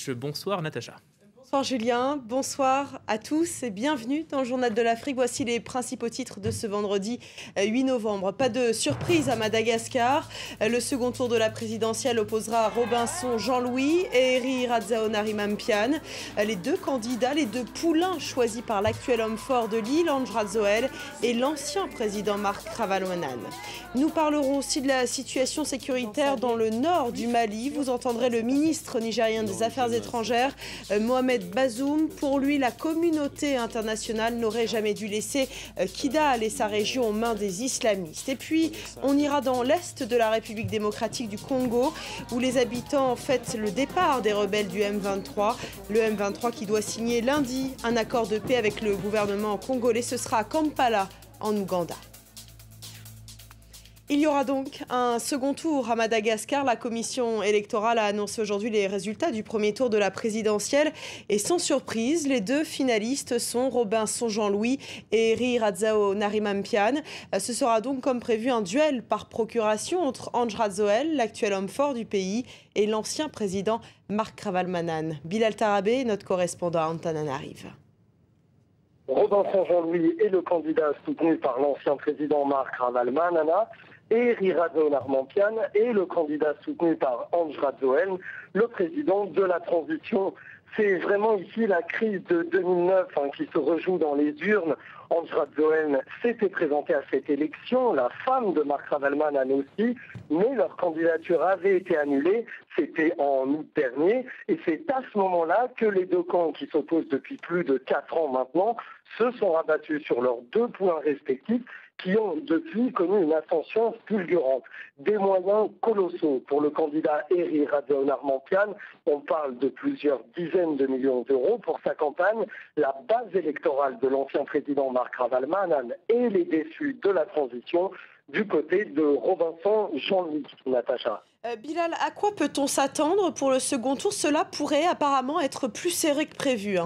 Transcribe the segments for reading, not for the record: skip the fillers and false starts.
Bonsoir Natacha. Bonsoir Julien, bonsoir à tous et bienvenue dans le Journal de l'Afrique. Voici les principaux titres de ce vendredi 8 novembre. Pas de surprise à Madagascar. Le second tour de la présidentielle opposera Robinson Jean-Louis et Heri Radzaonariampian. Les deux candidats, les deux poulains choisis par l'actuel homme fort de l'île, Andry Rajoelina, et l'ancien président Marc Ravalomanana. Nous parlerons aussi de la situation sécuritaire dans le nord du Mali. Vous entendrez le ministre nigérien des Affaires étrangères, Mohamed Bazoum. Pour lui, la communauté internationale n'aurait jamais dû laisser Kidal et sa région aux mains des islamistes. Et puis, on ira dans l'est de la République démocratique du Congo, où les habitants fêtent le départ des rebelles du M23. Le M23 qui doit signer lundi un accord de paix avec le gouvernement congolais. Ce sera à Kampala, en Ouganda. Il y aura donc un second tour à Madagascar. La commission électorale a annoncé aujourd'hui les résultats du premier tour de la présidentielle. Et sans surprise, les deux finalistes sont Robinson Jean-Louis et Heri Radzaonariampian. Ce sera donc comme prévu un duel par procuration entre Andry Rajoelina, l'actuel homme fort du pays, et l'ancien président Marc Ravalomanana. Bilal Tarabé, notre correspondant à Antananarive. Robinson Jean-Louis est le candidat soutenu par l'ancien président Marc Ravalomanana. Et Heri Radzaonariampian est le candidat soutenu par Andry Rajoelina, le président de la transition. C'est vraiment ici la crise de 2009 qui se rejoue dans les urnes. Andry Rajoelina s'était présenté à cette élection, la femme de Marc Ravalomanana aussi, mais leur candidature avait été annulée. C'était en août dernier. Et c'est à ce moment-là que les deux camps qui s'opposent depuis plus de 4 ans maintenant se sont rabattus sur leurs deux points respectifs, qui ont depuis connu une ascension fulgurante. Des moyens colossaux pour le candidat Heri Radzaonariampian. On parle de plusieurs dizaines de millions d'euros pour sa campagne. La base électorale de l'ancien président Marc Ravalomanana et les déçus de la transition du côté de Robinson Jean-Louis. Natacha. Bilal, à quoi peut-on s'attendre pour le second tour? Cela pourrait apparemment être plus serré que prévu.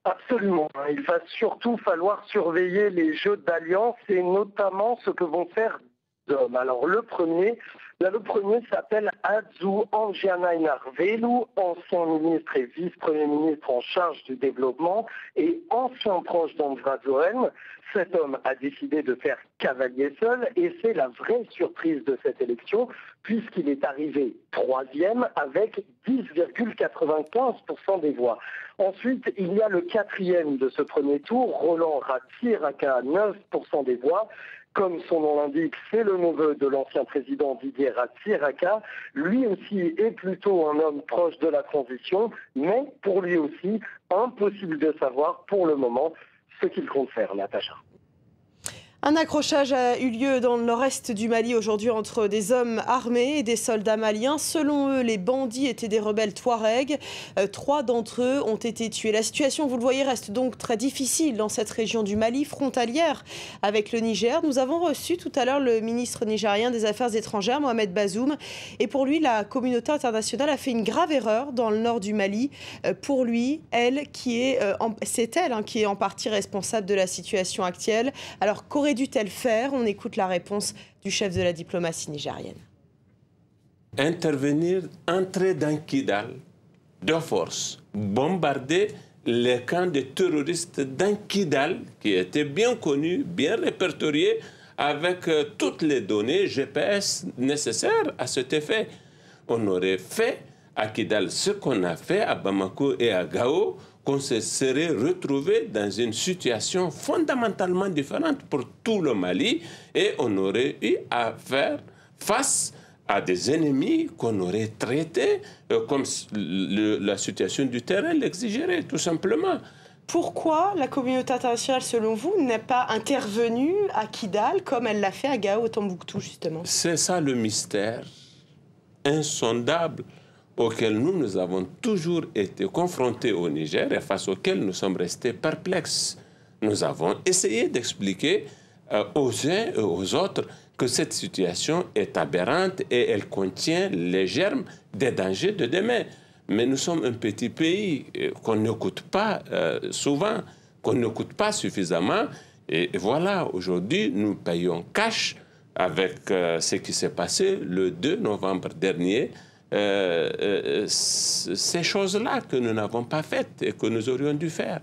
Absolument. Il va surtout falloir surveiller les jeux d'alliance et notamment ce que vont faire deux hommes. Alors le premier s'appelle Adzu Angianainarvelu, ancien ministre et vice-premier ministre en charge du développement et ancien proche d'Andry Rajoelina. Cet homme a décidé de faire cavalier seul et c'est la vraie surprise de cette élection puisqu'il est arrivé troisième avec 10,95% des voix. Ensuite, il y a le quatrième de ce premier tour, Roland Ratsiraka, 9% des voix. Comme son nom l'indique, c'est le neveu de l'ancien président Didier Ratsiraka. Lui aussi est plutôt un homme proche de la transition, mais pour lui aussi, impossible de savoir pour le moment ce qu'il compte faire, Natacha. Un accrochage a eu lieu dans le nord-est du Mali aujourd'hui entre des hommes armés et des soldats maliens. Selon eux, les bandits étaient des rebelles Touaregs. 3 d'entre eux ont été tués. La situation, vous le voyez, reste donc très difficile dans cette région du Mali, frontalière avec le Niger. Nous avons reçu tout à l'heure le ministre nigérien des Affaires étrangères, Mohamed Bazoum. Et pour lui, la communauté internationale a fait une grave erreur dans le nord du Mali. Pour lui, c'est elle qui est en partie responsable de la situation actuelle. Alors, qu'aurait dû-elle faire? On écoute la réponse du chef de la diplomatie nigérienne. Entrer dans Kidal de force, bombarder les camps de terroristes dans Kidal, qui étaient bien connus, bien répertoriés, avec toutes les données GPS nécessaires à cet effet. On aurait fait à Kidal ce qu'on a fait à Bamako et à Gao, qu'on se serait retrouvé dans une situation fondamentalement différente pour tout le Mali et on aurait eu à faire face à des ennemis qu'on aurait traités comme la situation du terrain l'exigerait, tout simplement. Pourquoi la communauté internationale, selon vous, n'est pas intervenue à Kidal comme elle l'a fait à Gao, au Tombouctou, justement? C'est ça le mystère insondable auquel nous avons toujours été confrontés au Niger et face auquel nous sommes restés perplexes. Nous avons essayé d'expliquer aux uns et aux autres que cette situation est aberrante et elle contient les germes des dangers de demain. Mais nous sommes un petit pays qu'on n'écoute pas souvent, qu'on n'écoute pas suffisamment. Et voilà, aujourd'hui, nous payons cash avec ce qui s'est passé le 2 novembre dernier ces choses-là que nous n'avons pas faites et que nous aurions dû faire.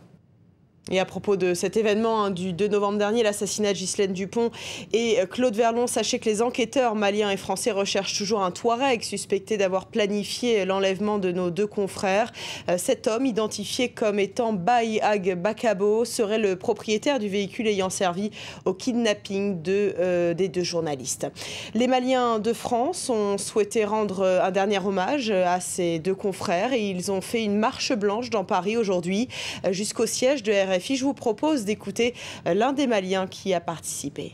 Et à propos de cet événement du 2 novembre dernier, l'assassinat de Ghislaine Dupont et Claude Verlon, sachez que les enquêteurs maliens et français recherchent toujours un Touareg suspecté d'avoir planifié l'enlèvement de nos deux confrères. Cet homme, identifié comme étant Baye Ag Bakabo, serait le propriétaire du véhicule ayant servi au kidnapping des deux journalistes. Les Maliens de France ont souhaité rendre un dernier hommage à ces deux confrères et ils ont fait une marche blanche dans Paris aujourd'hui jusqu'au siège de RFI. Je vous propose d'écouter l'un des Maliens qui a participé.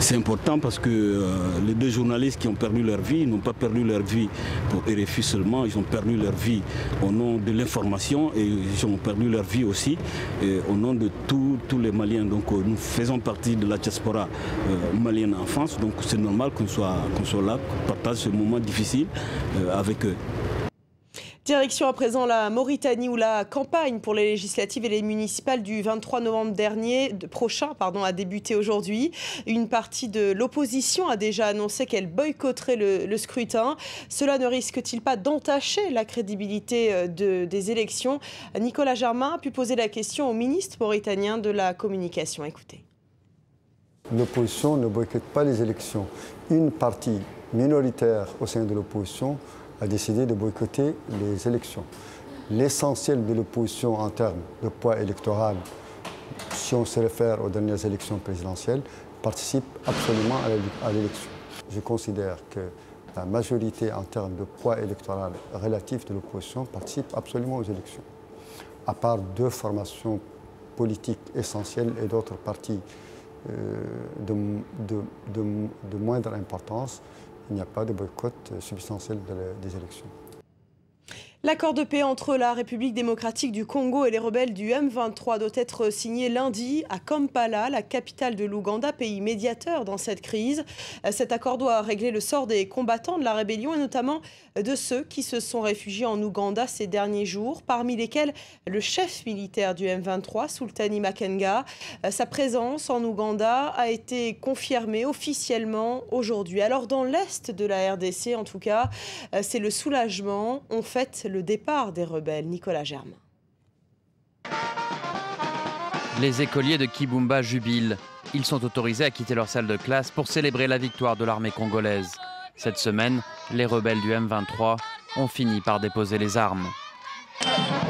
C'est important parce que les deux journalistes qui ont perdu leur vie n'ont pas perdu leur vie pour RFI seulement, ils ont perdu leur vie au nom de l'information et ils ont perdu leur vie aussi au nom de tous les Maliens. Donc nous faisons partie de la diaspora malienne en France, donc c'est normal qu'on soit là, qu'on partage ce moment difficile avec eux. Direction à présent la Mauritanie où la campagne pour les législatives et les municipales du 23 novembre prochain a débuté aujourd'hui. Une partie de l'opposition a déjà annoncé qu'elle boycotterait le scrutin. Cela ne risque-t-il pas d'entacher la crédibilité des élections? Nicolas Germain a pu poser la question au ministre mauritanien de la communication. Écoutez. L'opposition ne boycotte pas les élections. Une partie minoritaire au sein de l'opposition a décidé de boycotter les élections. L'essentiel de l'opposition en termes de poids électoral, si on se réfère aux dernières élections présidentielles, participe absolument à l'élection. Je considère que la majorité en termes de poids électoral relatif de l'opposition participe absolument aux élections. À part deux formations politiques essentielles et d'autres partis de moindre importance, il n'y a pas de boycott substantiel des élections. L'accord de paix entre la République démocratique du Congo et les rebelles du M23 doit être signé lundi à Kampala, la capitale de l'Ouganda, pays médiateur dans cette crise. Cet accord doit régler le sort des combattants de la rébellion et notamment de ceux qui se sont réfugiés en Ouganda ces derniers jours, parmi lesquels le chef militaire du M23, Sultani Makenga. Sa présence en Ouganda a été confirmée officiellement aujourd'hui. Alors dans l'est de la RDC, en tout cas, c'est le soulagement. On fête le départ des rebelles. Nicolas Germain. Les écoliers de Kibumba jubilent. Ils sont autorisés à quitter leur salle de classe pour célébrer la victoire de l'armée congolaise. Cette semaine, les rebelles du M23 ont fini par déposer les armes.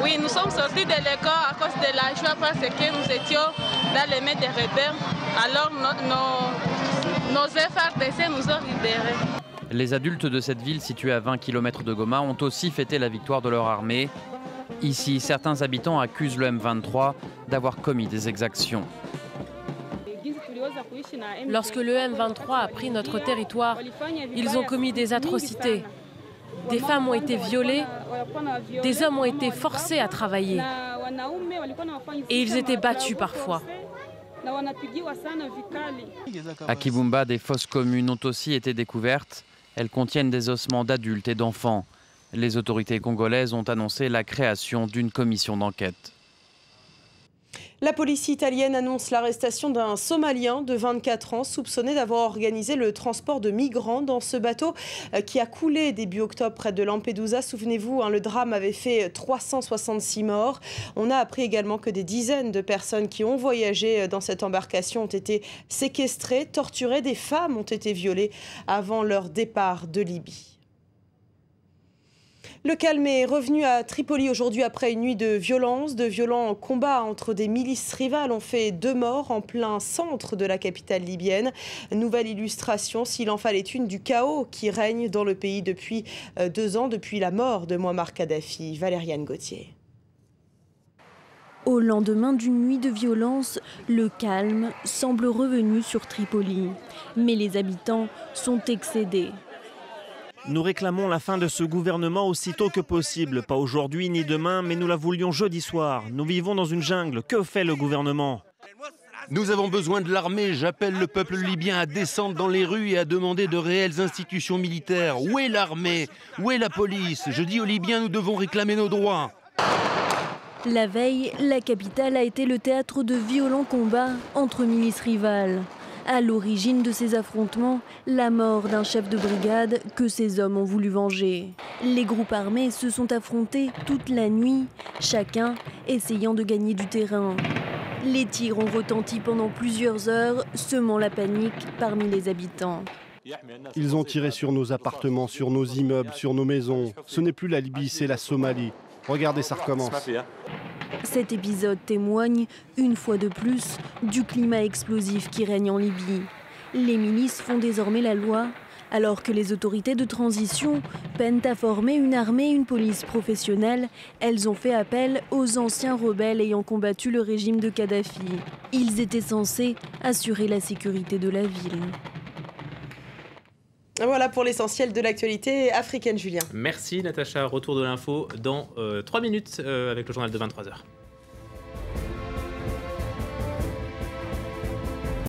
Oui, nous sommes sortis de l'école à cause de la joie parce que nous étions dans les mains des rebelles. Alors nos FARDC nous ont libérés. Les adultes de cette ville située à 20 km de Goma ont aussi fêté la victoire de leur armée. Ici, certains habitants accusent le M23 d'avoir commis des exactions. Lorsque le M23 a pris notre territoire, ils ont commis des atrocités. Des femmes ont été violées, des hommes ont été forcés à travailler. Et ils étaient battus parfois. À Kibumba, des fosses communes ont aussi été découvertes. Elles contiennent des ossements d'adultes et d'enfants. Les autorités congolaises ont annoncé la création d'une commission d'enquête. La police italienne annonce l'arrestation d'un Somalien de 24 ans soupçonné d'avoir organisé le transport de migrants dans ce bateau qui a coulé début octobre près de Lampedusa. Souvenez-vous, le drame avait fait 366 morts. On a appris également que des dizaines de personnes qui ont voyagé dans cette embarcation ont été séquestrées, torturées. Des femmes ont été violées avant leur départ de Libye. Le calme est revenu à Tripoli aujourd'hui après une nuit de violence. De violents combats entre des milices rivales ont fait 2 morts en plein centre de la capitale libyenne. Nouvelle illustration, s'il en fallait une, du chaos qui règne dans le pays depuis 2 ans, depuis la mort de Mouammar Kadhafi. Valériane Gauthier. Au lendemain d'une nuit de violence, le calme semble revenu sur Tripoli. Mais les habitants sont excédés. Nous réclamons la fin de ce gouvernement aussitôt que possible. Pas aujourd'hui ni demain, mais nous la voulions jeudi soir. Nous vivons dans une jungle. Que fait le gouvernement ? Nous avons besoin de l'armée. J'appelle le peuple libyen à descendre dans les rues et à demander de réelles institutions militaires. Où est l'armée ? Où est la police ? Je dis aux Libyens, nous devons réclamer nos droits. La veille, la capitale a été le théâtre de violents combats entre milices rivales. À l'origine de ces affrontements, la mort d'un chef de brigade que ces hommes ont voulu venger. Les groupes armés se sont affrontés toute la nuit, chacun essayant de gagner du terrain. Les tirs ont retenti pendant plusieurs heures, semant la panique parmi les habitants. Ils ont tiré sur nos appartements, sur nos immeubles, sur nos maisons. Ce n'est plus la Libye, c'est la Somalie. Regardez, ça recommence. Cet épisode témoigne, une fois de plus, du climat explosif qui règne en Libye. Les milices font désormais la loi, alors que les autorités de transition peinent à former une armée et une police professionnelles. Elles ont fait appel aux anciens rebelles ayant combattu le régime de Kadhafi. Ils étaient censés assurer la sécurité de la ville. Voilà pour l'essentiel de l'actualité africaine, Julien. Merci Natacha, retour de l'info dans 3 minutes avec le journal de 23h.